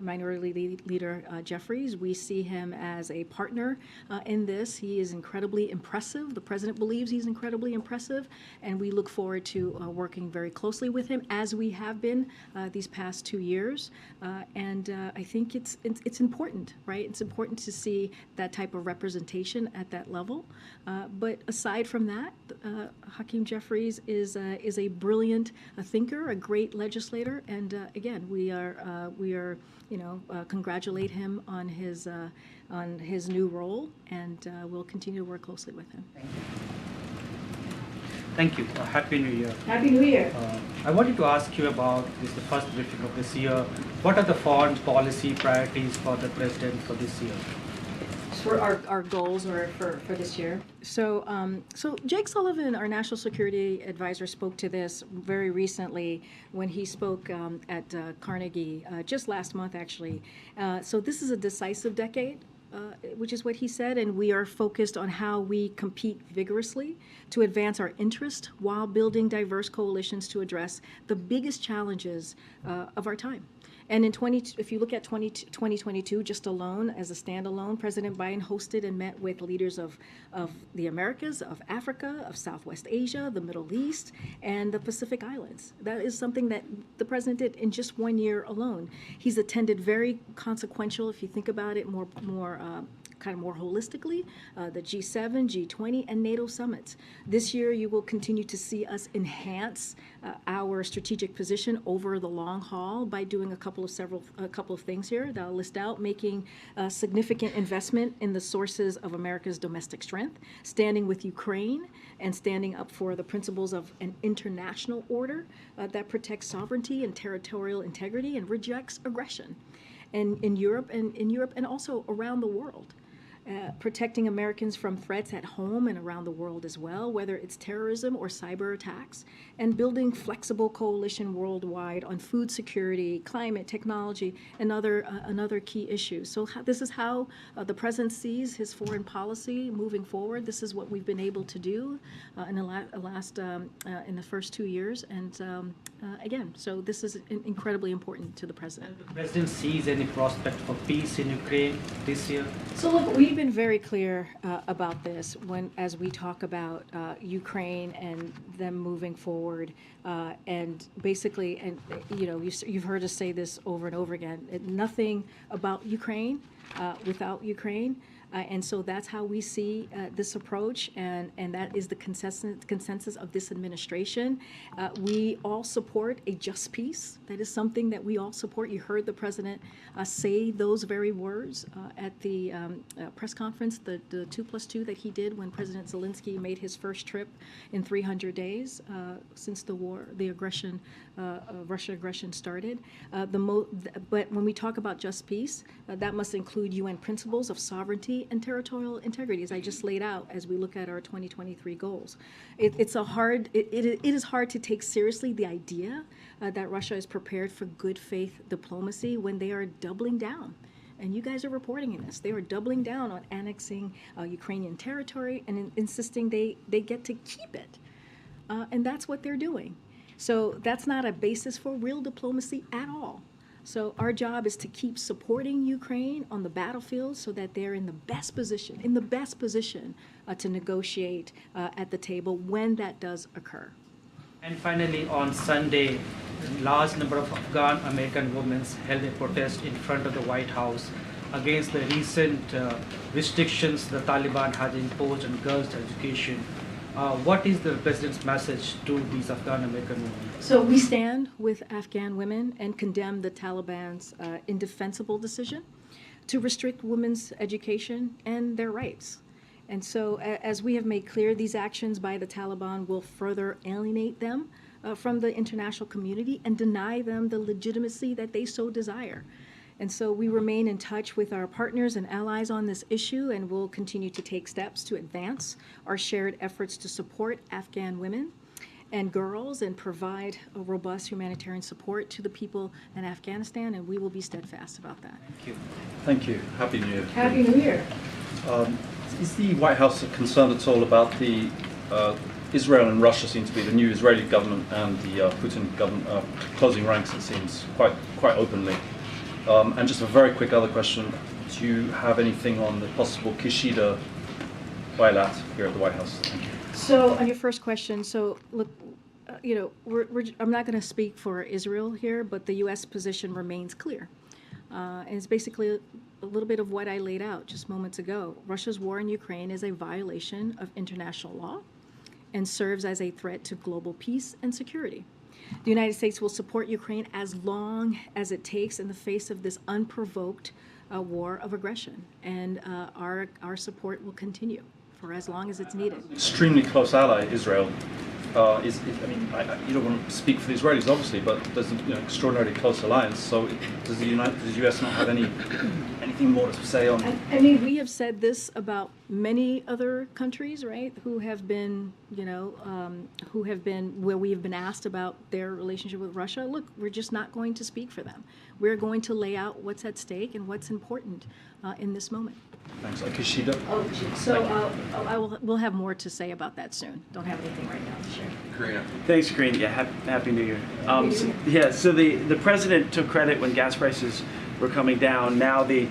Minority Leader Jeffries. We see him as a partner in this. He is incredibly impressive. The president believes he's incredibly impressive, and we look forward to working very closely with him, as we have been these past 2 years. And I think it's important, right? It's important to see that type of representation at that level. But aside from that, Hakeem Jeffries is a brilliant thinker, a great legislator, and again, we are congratulate him on his new role, and we'll continue to work closely with him. Thank you. Happy New Year. Happy New Year. I wanted to ask you about the first briefing of this year. What are the foreign policy priorities for the president for this year? For our goals or for this year. So Jake Sullivan, our national security advisor, spoke to this very recently when he spoke at Carnegie just last month, actually. So this is a decisive decade, which is what he said, and we are focused on how we compete vigorously to advance our interest while building diverse coalitions to address the biggest challenges of our time. And if you look at 2022 just alone, as a standalone, President Biden hosted and met with leaders of the Americas, of Africa, of Southwest Asia, the Middle East, and the Pacific Islands. That is something that the president did in just 1 year alone. He's attended very consequential, if you think about it more holistically, the G7, G20, and NATO summits. This year, you will continue to see us enhance our strategic position over the long haul by doing a couple of things here that I'll list out: making a significant investment in the sources of America's domestic strength, standing with Ukraine, and standing up for the principles of an international order that protects sovereignty and territorial integrity and rejects aggression, and in Europe and also around the world. Protecting Americans from threats at home and around the world as well, whether it's terrorism or cyber attacks, and building flexible coalition worldwide on food security, climate, technology, and other key issues. So this is how the president sees his foreign policy moving forward. This is what we've been able to do in the first 2 years, and again, so this is incredibly important to the president. And the president sees any prospect for peace in Ukraine this year? So look, we've been very clear about this as we talk about Ukraine and them moving forward, and basically, and you've heard us say this over and over again: nothing about Ukraine without Ukraine. And so that's how we see this approach, and that is the consensus of this administration. We all support a just peace. That is something that we all support. You heard the president say those very words at the press conference, the 2+2 that he did when President Zelensky made his first trip in 300 days since the Russia aggression started. But when we talk about just peace, that must include UN principles of sovereignty and territorial integrity, as I just laid out as we look at our 2023 goals. It is hard to take seriously the idea that Russia is prepared for good faith diplomacy when they are doubling down. And you guys are reporting in this. They are doubling down on annexing Ukrainian territory and insisting they get to keep it. And that's what they're doing. So that's not a basis for real diplomacy at all. So our job is to keep supporting Ukraine on the battlefield so that they're in the best position, to negotiate at the table when that does occur. And finally, on Sunday, a large number of Afghan American women held a protest in front of the White House against the recent restrictions the Taliban has imposed on girls' education. What is the president's message to these Afghan American women? So we stand with Afghan women and condemn the Taliban's indefensible decision to restrict women's education and their rights. And so, as we have made clear, these actions by the Taliban will further alienate them from the international community and deny them the legitimacy that they so desire. And so we remain in touch with our partners and allies on this issue, and will continue to take steps to advance our shared efforts to support Afghan women and girls and provide a robust humanitarian support to the people in Afghanistan, and we will be steadfast about that. Thank you. Thank you. Happy New Year. Happy New Year. Is the White House concerned at all about the Israel and Russia seem to be the new Israeli government and the Putin government closing ranks, it seems, quite openly? And just a very quick other question, do you have anything on the possible Kishida bilat here at the White House? Thank you. So on your first question, so look, I'm not going to speak for Israel here, but the U.S. position remains clear. And it's basically a little bit of what I laid out just moments ago. Russia's war in Ukraine is a violation of international law and serves as a threat to global peace and security. The United States will support Ukraine as long as it takes in the face of this unprovoked war of aggression. And our support will continue for as long as it's needed. Extremely close ally, Israel. You don't want to speak for the Israelis, obviously, but there's an extraordinarily close alliance. So does the U.S. not have anything more to say on? I mean, we have said this about many other countries, right, who have been, where we have been asked about their relationship with Russia. Look, we're just not going to speak for them. We're going to lay out what's at stake and what's important in this moment. Thanks. Kishida. We'll have more to say about that soon. Don't have anything right now to share. Karine. Thanks, Karine. Yeah, happy New Year. So the president took credit when gas prices were coming down. Now the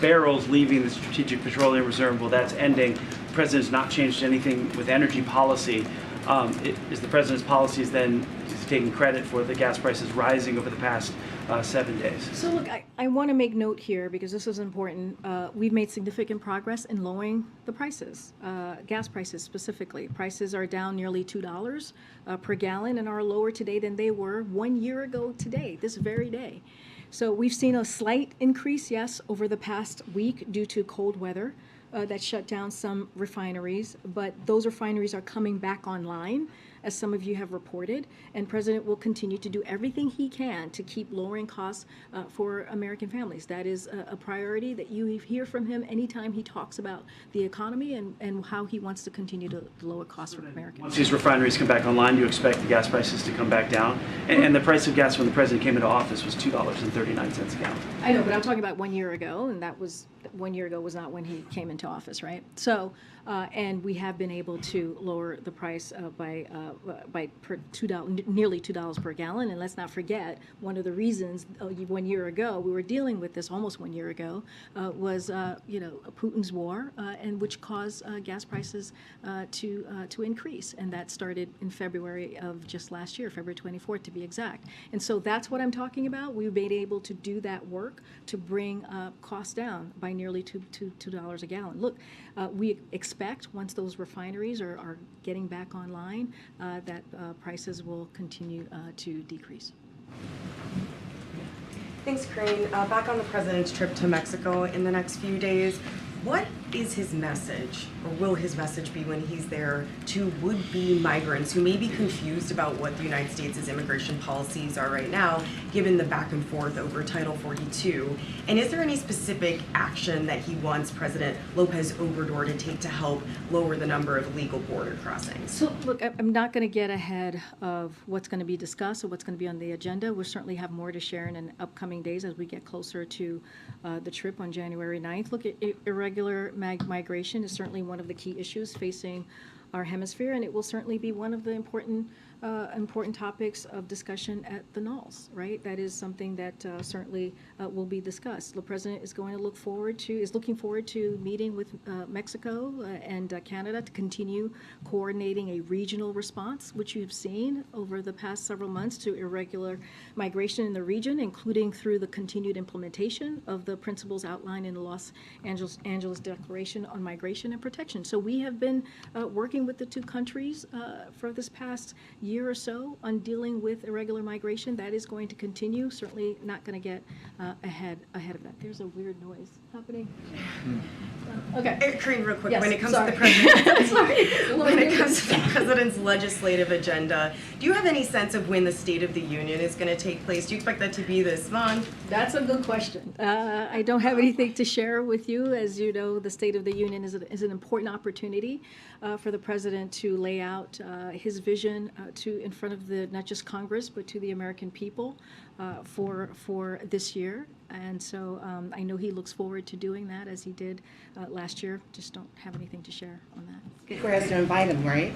barrels leaving the Strategic Petroleum Reserve, well, that's ending. The president's not changed anything with energy policy. Is the president's policies then taking credit for the gas prices rising over the past 7 days? So look, I want to make note here, because this is important. We've made significant progress in lowering the prices, gas prices specifically. Prices are down nearly $2 per gallon and are lower today than they were 1 year ago today, this very day. So we've seen a slight increase, yes, over the past week due to cold weather that shut down some refineries, but those refineries are coming back online, as some of you have reported, and President will continue to do everything he can to keep lowering costs for American families. That is a priority that you hear from him anytime he talks about the economy and how he wants to continue to lower costs for Americans. Once these refineries come back online, you expect the gas prices to come back down. And the price of gas when the president came into office was $2.39 a gallon. I know, but I'm talking about 1 year ago, and that was 1 year ago was not when he came into office, right? So, and we have been able to lower the price by nearly $2 per gallon. And let's not forget, one of the reasons 1 year ago we were dealing with this, almost 1 year ago, was Putin's war, and which caused gas prices to increase, and that started in February of just last year, February 24th to be exact. And so that's what I'm talking about. We've been able to do that work to bring costs down by nearly $2 a gallon. Look, we expect once those refineries are getting back online that prices will continue to decrease. Thanks, Karine. Back on the president's trip to Mexico in the next few days, what is his message, or will his message be when he's there, to would-be migrants who may be confused about what the United States' immigration policies are right now, given the back and forth over Title 42? And is there any specific action that he wants President Lopez Obrador to take to help lower the number of illegal border crossings? So, look, I'm not going to get ahead of what's going to be discussed or what's going to be on the agenda. We'll certainly have more to share in upcoming days as we get closer to the trip on January 9th. Look, irregular migration is certainly one of the key issues facing our hemisphere, and it will certainly be one of the important important topics of discussion at the Knolls, right? That is something that certainly will be discussed. The president is going to looking forward to meeting with Mexico and Canada to continue coordinating a regional response, which you have seen over the past several months to irregular migration in the region, including through the continued implementation of the principles outlined in the Los Angeles Declaration on Migration and Protection. So we have been working with the two countries for this past year or so on dealing with irregular migration. That is going to continue. Certainly not going to get ahead of that. There's a weird noise happening. Okay. Karine, real quick, Yes, when it comes sorry. to the president, Sorry. when it comes to the president's legislative agenda, do you have any sense of when the State of the Union is going to take place? Do you expect that to be this month? That's a good question. I don't have anything to share with you. As you know, the State of the Union is an important opportunity for the president to lay out his vision in front of not just Congress, but to the American people for this year. And so I know he looks forward to doing that as he did last year. Just don't have anything to share on that. Speaker has to invite him, right?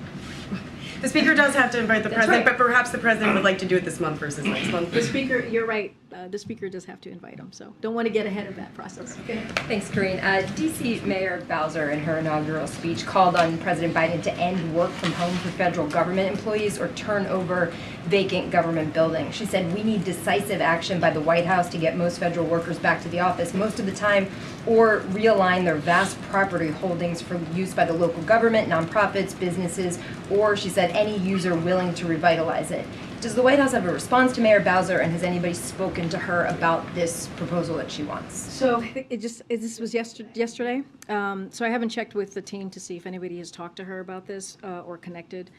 The Speaker does have to invite the That's president, right. but perhaps the president would like to do it this month versus next month. The Speaker, you're right. The Speaker does have to invite him, so don't want to get ahead of that process. Okay. Thanks, Karine. D.C. Mayor Bowser, in her inaugural speech, called on President Biden to end work from home for federal government employees or turn over vacant government buildings. She said, "We need decisive action by the White House to get most federal workers back to the office most of the time, or realign their vast property holdings for use by the local government, nonprofits, businesses, or," she said, "any user willing to revitalize it." Does the White House have a response to Mayor Bowser, and has anybody spoken to her about this proposal that she wants? So this was yesterday. So I haven't checked with the team to see if anybody has talked to her about this or connected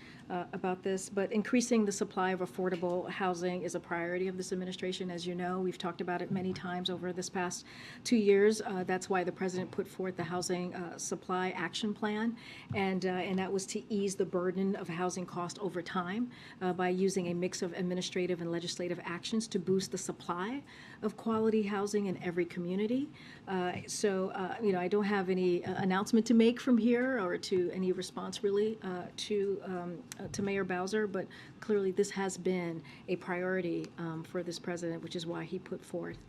about this. But increasing the supply of affordable housing is a priority of this administration. As you know, we've talked about it many times over this past 2 years. That's why the president put forth the Housing Supply Action Plan, and that was to ease the burden of housing cost over time by using a mix of administrative and legislative actions to boost the supply of quality housing in every community. I don't have any announcement to make from here or to any response really to Mayor Bowser, but clearly this has been a priority for this president, which is why he put forth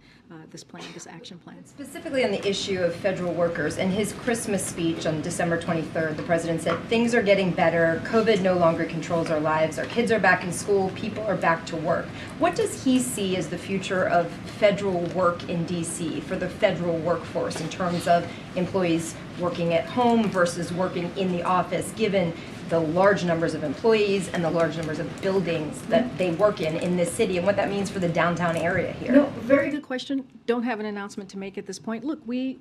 this action plan. Specifically on the issue of federal workers, in his Christmas speech on December 23rd, the president said, "Things are getting better. COVID no longer controls our lives. Our kids are back in school. People are back to work." What does he see as the future of federal work in D.C. for the federal workforce in terms of employees working at home versus working in the office, given the large numbers of employees and the large numbers of buildings that they work in this city, and what that means for the downtown area here? No, very good question. Don't have an announcement to make at this point. Look, we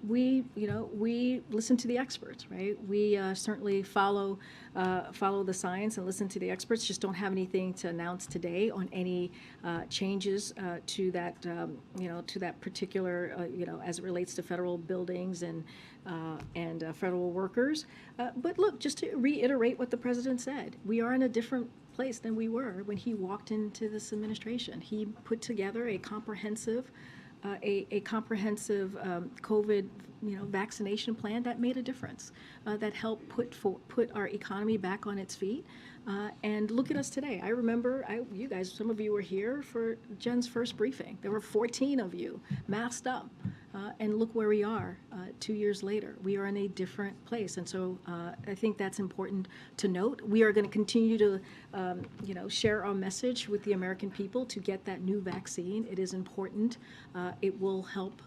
listen to the experts, right? We certainly follow the science and listen to the experts. Just don't have anything to announce today on any changes to that particular, as it relates to federal buildings and federal workers. But look, just to reiterate what the president said, we are in a different place than we were when he walked into this administration. He put together a comprehensive COVID vaccination plan that made a difference, that helped put our economy back on its feet. And look at us today. I remember you guys, some of you were here for Jen's first briefing. There were 14 of you masked up. And look where we are 2 years later. We are in a different place. And so I think that's important to note. We are going to continue to share our message with the American people to get that new vaccine. It is important. It will help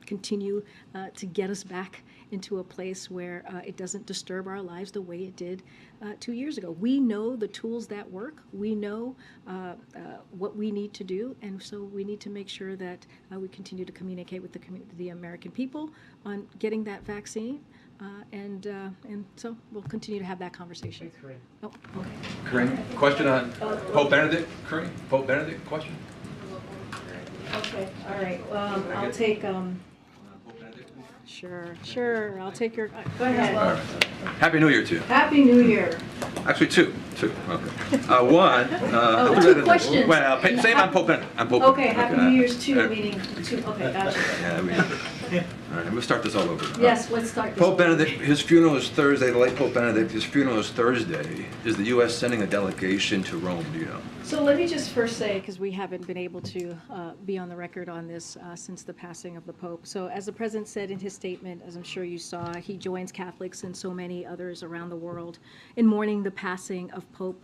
continue to get us back into a place where it doesn't disturb our lives the way it did 2 years ago. We know the tools that work. We know what we need to do, and so we need to make sure that we continue to communicate with the American people on getting that vaccine, and so we'll continue to have that conversation. Thanks, Karine. Oh, okay. Karine, question on Pope Benedict. Karine, Pope Benedict, question. Okay, all right. I'll take. Sure. I'll take your. Go ahead. All right. Happy New Year to you. Happy New Year. Actually, two. Okay. One. Two questions. Well, same on Pope Benedict. Okay, Happy New Year's too, meaning two. Okay, gotcha. Yeah, All right, I'm going to start this all over. Yes, let's start this. Pope Benedict, his funeral is Thursday, the late Pope Benedict, his funeral is Thursday. Is the U.S. sending a delegation to Rome, do you know? So let me just first say, because we haven't been able to be on the record on this since the passing of the Pope. So as the President said in his statement, as I'm sure you saw, he joins Catholics and so many others around the world in mourning the passing of Pope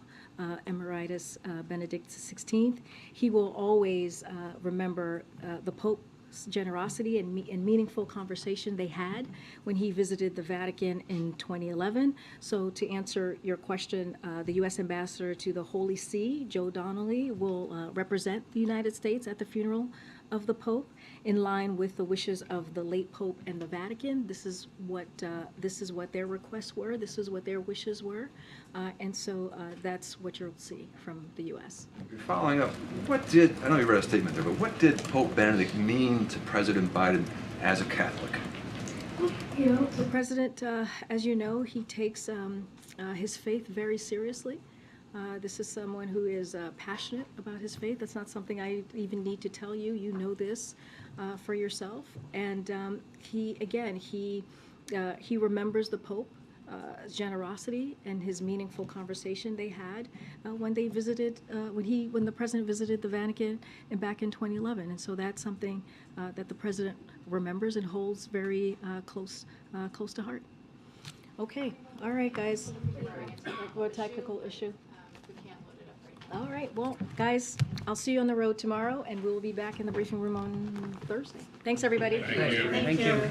Emeritus Benedict XVI. He will always remember the Pope's generosity and meaningful conversation they had when he visited the Vatican in 2011. So to answer your question, the U.S. Ambassador to the Holy See, Joe Donnelly, will represent the United States at the funeral of the Pope in line with the wishes of the late Pope and the Vatican. This is what their requests were. This is what their wishes were. And so that's what you'll see from the U.S. Following up, I know you read a statement there, but what did Pope Benedict mean to President Biden as a Catholic? You know, the President, as you know, he takes his faith very seriously. This is someone who is passionate about his faith. That's not something I even need to tell you. You know this for yourself. And he remembers the Pope. Generosity and his meaningful conversation they had when they visited, when the President visited the Vatican back in 2011, and so that's something that the President remembers and holds very close to heart. Okay, all right, guys. What technical issue? All right, well, guys, I'll see you on the road tomorrow, and we'll be back in the briefing room on Thursday. Thanks, everybody. Thank you. Thank you.